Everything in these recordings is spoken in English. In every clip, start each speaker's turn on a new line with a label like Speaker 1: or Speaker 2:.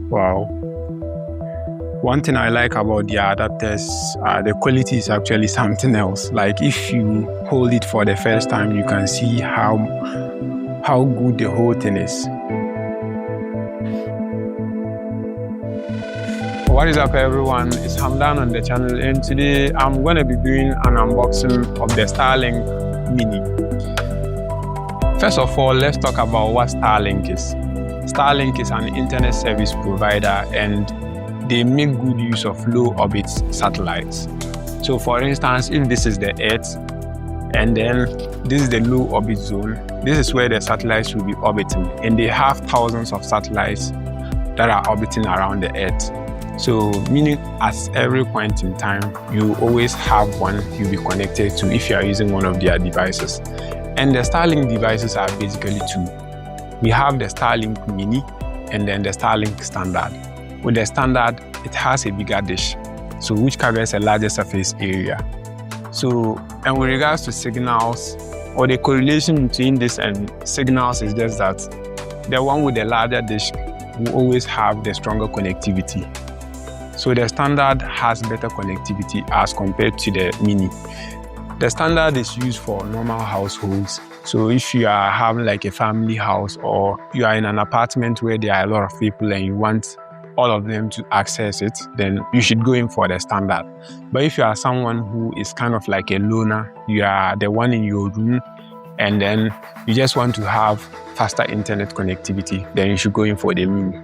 Speaker 1: Wow. One thing I like about the adapters, the quality is actually something else. Like if you hold it for the first time, you can see how good the whole thing is. What is up everyone, it's Hamdan on the channel, and today I'm going to be doing an unboxing of the Starlink Mini. First of all, let's talk about what Starlink is. Starlink is an internet service provider and they make good use of low orbit satellites. So for instance, if this is the Earth and then this is the low orbit zone, this is where the satellites will be orbiting, and they have thousands of satellites that are orbiting around the Earth. So meaning at every point in time, you always have one you'll be connected to if you are using one of their devices. And the Starlink devices are basically two. We have the Starlink Mini and then the Starlink Standard. With the Standard, it has a bigger dish, so which covers a larger surface area. So, and with regards to signals, or the correlation between this and signals is just that the one with the larger dish will always have the stronger connectivity. So the Standard has better connectivity as compared to the Mini. The Standard is used for normal households. So if you are having like a family house, or you are in an apartment where there are a lot of people and you want all of them to access it, then you should go in for the Standard. But if you are someone who is kind of like a loner, you are the one in your room, and then you just want to have faster internet connectivity, then you should go in for the Mini.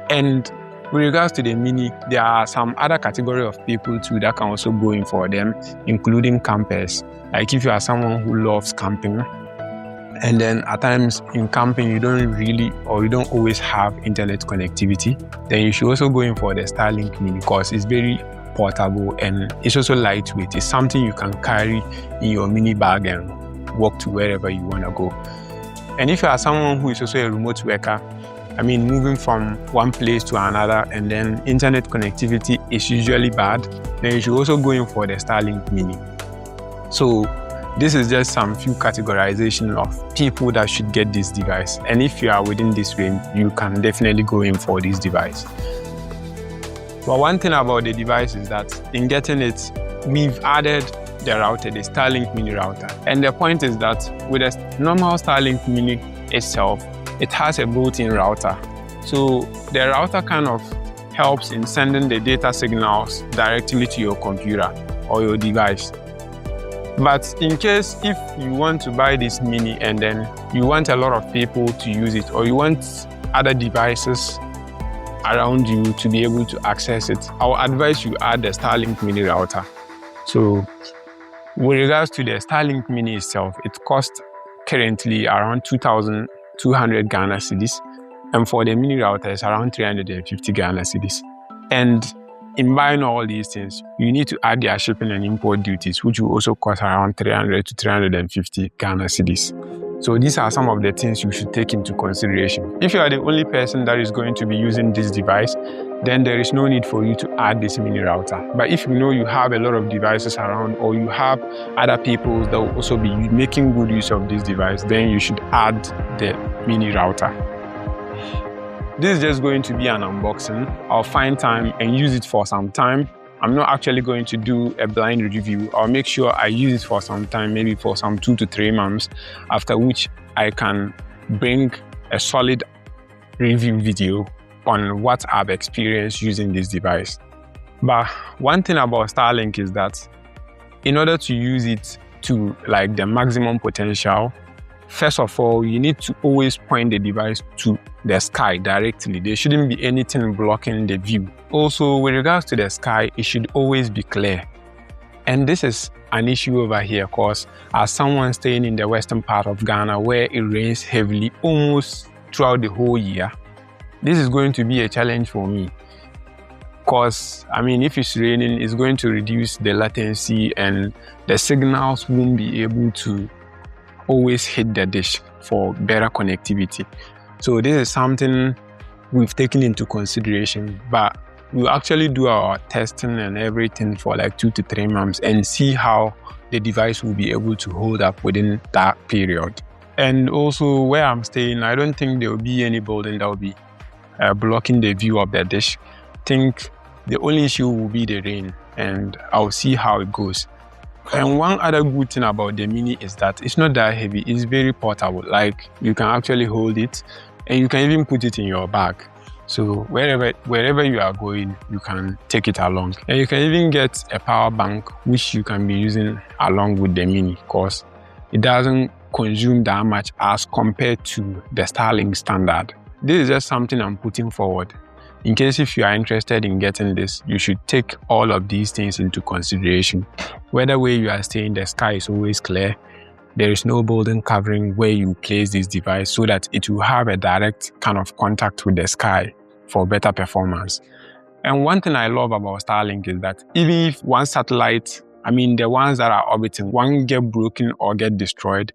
Speaker 1: And with regards to the Mini, there are some other category of people too that can also go in for them, including campers. Like if you are someone who loves camping, and then at times in camping you don't always have internet connectivity, then you should also go in for the Starlink Mini because it's very portable and it's also lightweight. It's something you can carry in your mini bag and walk to wherever you want to go. And if you are someone who is also a remote worker, I mean, moving from one place to another and then internet connectivity is usually bad, then you should also go in for the Starlink Mini. So this is just some few categorization of people that should get this device. And if you are within this range, you can definitely go in for this device. But one thing about the device is that in getting it, we've added the router, the Starlink Mini router. And the point is that with a normal Starlink Mini itself, it has a built-in router. So the router kind of helps in sending the data signals directly to your computer or your device. But in case if you want to buy this Mini and then you want a lot of people to use it, or you want other devices around you to be able to access it, I would advise you add the Starlink Mini router. So with regards to the Starlink Mini itself, it costs currently around 2,200 Ghana cedis, and for the Mini router it's around 350 Ghana cedis. And in buying all these things, you need to add their shipping and import duties, which will also cost around 300 to 350 Ghana cedis. So these are some of the things you should take into consideration. If you are the only person that is going to be using this device, then there is no need for you to add this Mini router. But if you know you have a lot of devices around, or you have other people that will also be making good use of this device, then you should add the Mini router. This is just going to be an unboxing. I'll find time and use it for some time. I'm not actually going to do a blind review. I'll make sure I use it for some time, maybe for some 2 to 3 months, after which I can bring a solid review video on what I've experienced using this device. But one thing about Starlink is that in order to use it to like the maximum potential, first of all, you need to always point the device to the sky directly. There shouldn't be anything blocking the view. Also, with regards to the sky, it should always be clear. And this is an issue over here because as someone staying in the western part of Ghana where it rains heavily almost throughout the whole year, this is going to be a challenge for me. Because, I mean, if it's raining, it's going to reduce the latency and the signals won't be able to always hit the dish for better connectivity. So this is something we've taken into consideration, but we'll actually do our testing and everything for like 2 to 3 months and see how the device will be able to hold up within that period. And also where I'm staying, I don't think there will be any building that will be blocking the view of the dish. I think the only issue will be the rain, and I'll see how it goes. And one other good thing about the Mini is that it's not that heavy. It's very portable. Like, you can actually hold it, and you can even put it in your bag. So wherever you are going, you can take it along. And you can even get a power bank, which you can be using along with the Mini, because it doesn't consume that much as compared to the Starlink standard. This is just something I'm putting forward. In case if you are interested in getting this, you should take all of these things into consideration. Whether where you are staying, the sky is always clear. There is no building covering where you place this device, so that it will have a direct kind of contact with the sky for better performance. And one thing I love about Starlink is that even if one satellite, the ones that are orbiting, one get broken or get destroyed,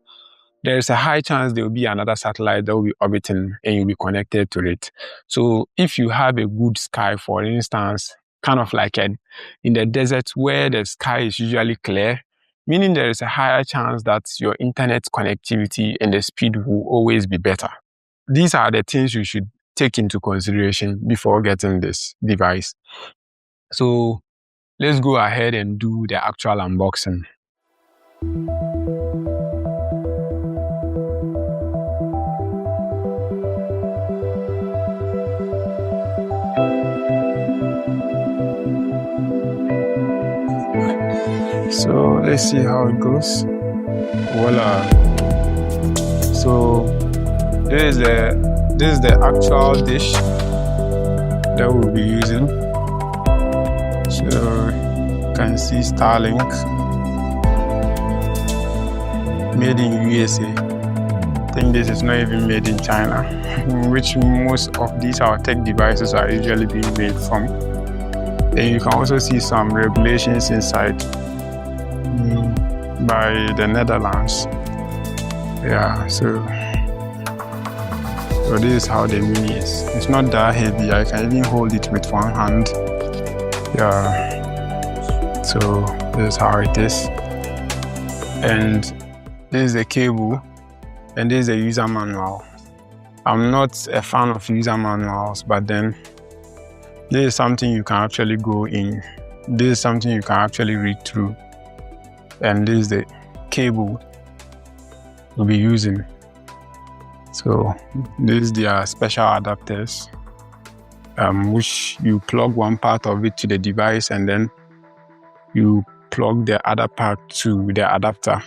Speaker 1: there is a high chance there will be another satellite that will be orbiting and you'll be connected to it. So if you have a good sky, for instance, kind of like in the desert where the sky is usually clear, meaning there is a higher chance that your internet connectivity and the speed will always be better. These are the things you should take into consideration before getting this device. So let's go ahead and do the actual unboxing. So let's see how it goes. Voila. So this is the actual dish that we'll be using. So you can see Starlink, made in USA. I think this is not even made in China, which most of these our tech devices are usually being made from. Then you can also see some regulations inside by the Netherlands. Yeah, so this is how the Mini is. It's not that heavy. I can even hold it with one hand. Yeah, so this is how it is. And this is the cable, and this is the user manual. I'm not a fan of user manuals, but then this is something you can actually go in. This is something you can actually read through. And this is the cable we'll be using. So this is their special adapters, which you plug one part of it to the device, and then you plug the other part to the adapter.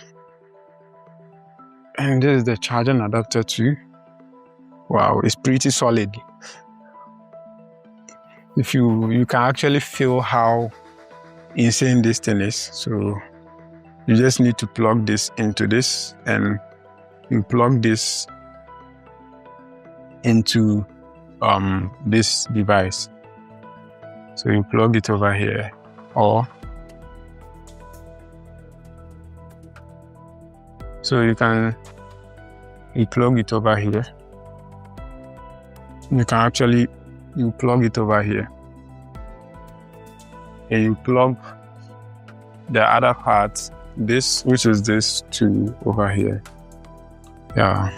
Speaker 1: And this is the charging adapter too. Wow, it's pretty solid. If you can actually feel how insane this thing is. So you just need to plug this into this, and you plug this into this device. So you plug it over here, or so you plug it over here. You plug it over here, and you plug the other part, this, which is this, to over here. Yeah.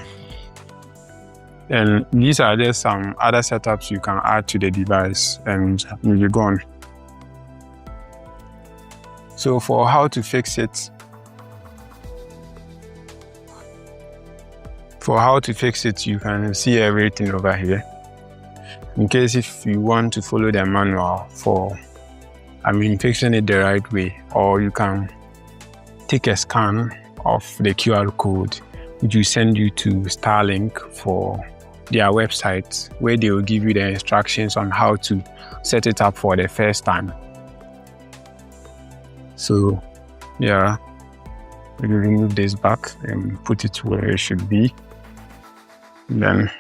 Speaker 1: And these are just some other setups you can add to the device, and you're gone. So for how to fix it, you can see everything over here. In case if you want to follow the manual for, fixing it the right way, or you can take a scan of the QR code, which will send you to Starlink for their website, where they will give you the instructions on how to set it up for the first time. So yeah, we will remove this back and put it where it should be. Then,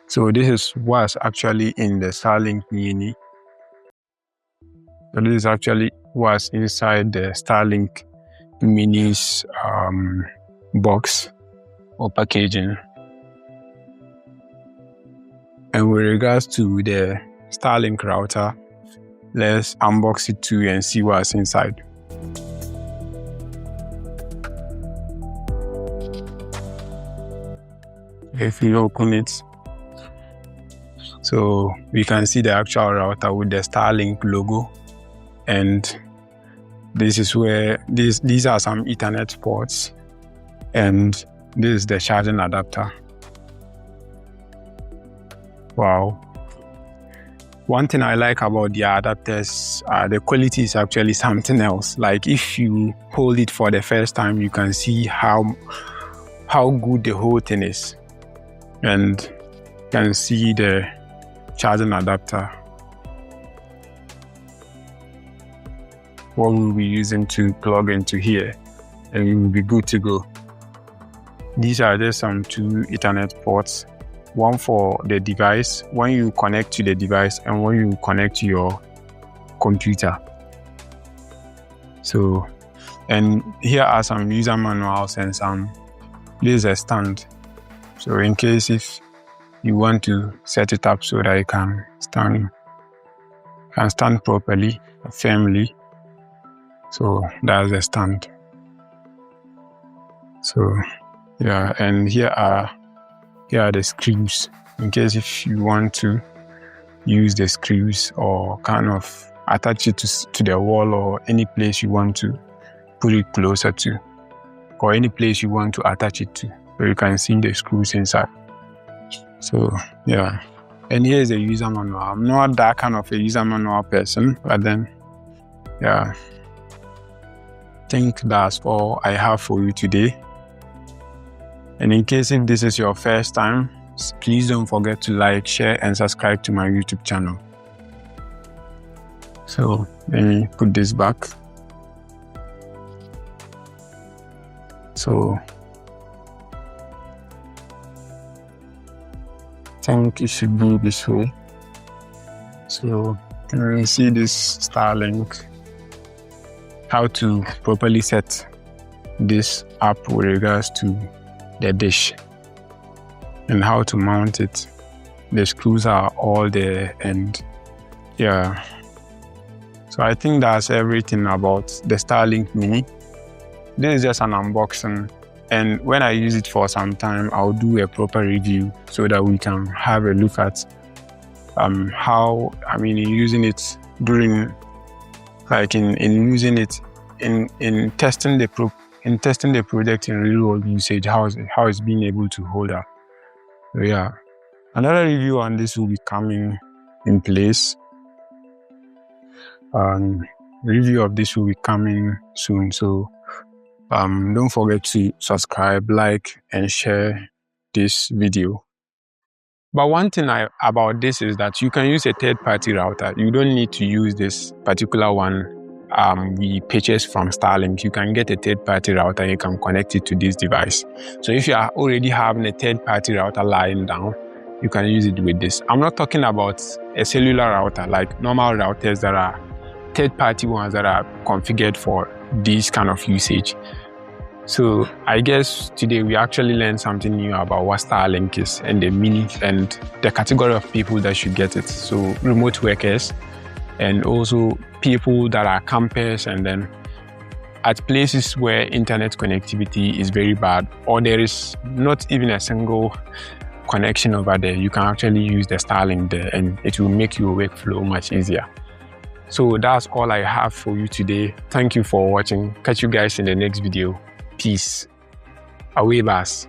Speaker 1: so this is what's actually in the Starlink Mini. So this is actually what's inside the Starlink Mini's box or packaging. And with regards to the Starlink router, let's unbox it too and see what's inside. If you open it, So we can see the actual router with the Starlink logo, and this is where these are some Ethernet ports, and this is the charging adapter. Wow. One thing I like about the adapters, the quality is actually something else. Like if you hold it for the first time, you can see how good the whole thing is, and you can see the charging adapter, what we'll be using to plug into here, and we'll be good to go. These are just some 2 Ethernet ports, one for the device, when you connect to the device, and when you connect to your computer. So, and here are some user manuals and this is a stand. So in case if you want to set it up so that you can stand properly, firmly. So that's the stand. So yeah, and here are the screws, in case if you want to use the screws or kind of attach it to the wall, or any place you want to put it closer to, or any place you want to attach it to, where you can see the screws inside. So yeah, and here's a user manual. I'm not that kind of a user manual person, but then yeah, I think that's all I have for you today. And in case if this is your first time, please don't forget to like, share, and subscribe to my YouTube channel. So let me put this back. So I think it should be this way. So you can see this Starlink, how to properly set this up with regards to the dish, and how to mount it. The screws are all there, and yeah. So I think that's everything about the Starlink Mini. This is just an unboxing, and when I use it for some time, I'll do a proper review so that we can have a look at how, using it during, like in using it in testing the project in real world usage, how it's being able to hold up. So yeah, another review on this will be coming in place. Review of this will be coming soon. So don't forget to subscribe, like, and share this video. But one thing about this is that you can use a third-party router. You don't need to use this particular one we purchased from Starlink. You can get a third-party router and you can connect it to this device. So if you are already having a third-party router lying down, you can use it with this. I'm not talking about a cellular router, like normal routers that are third-party ones that are configured for this kind of usage. So I guess today we actually learned something new about what Starlink is, and the Mini, and the category of people that should get it. So remote workers, and also people that are campers, and then at places where internet connectivity is very bad, or there is not even a single connection over there, you can actually use the Starlink there, and it will make your workflow much easier. So that's all I have for you today. Thank you for watching. Catch you guys in the next video. Peace. Away, boss.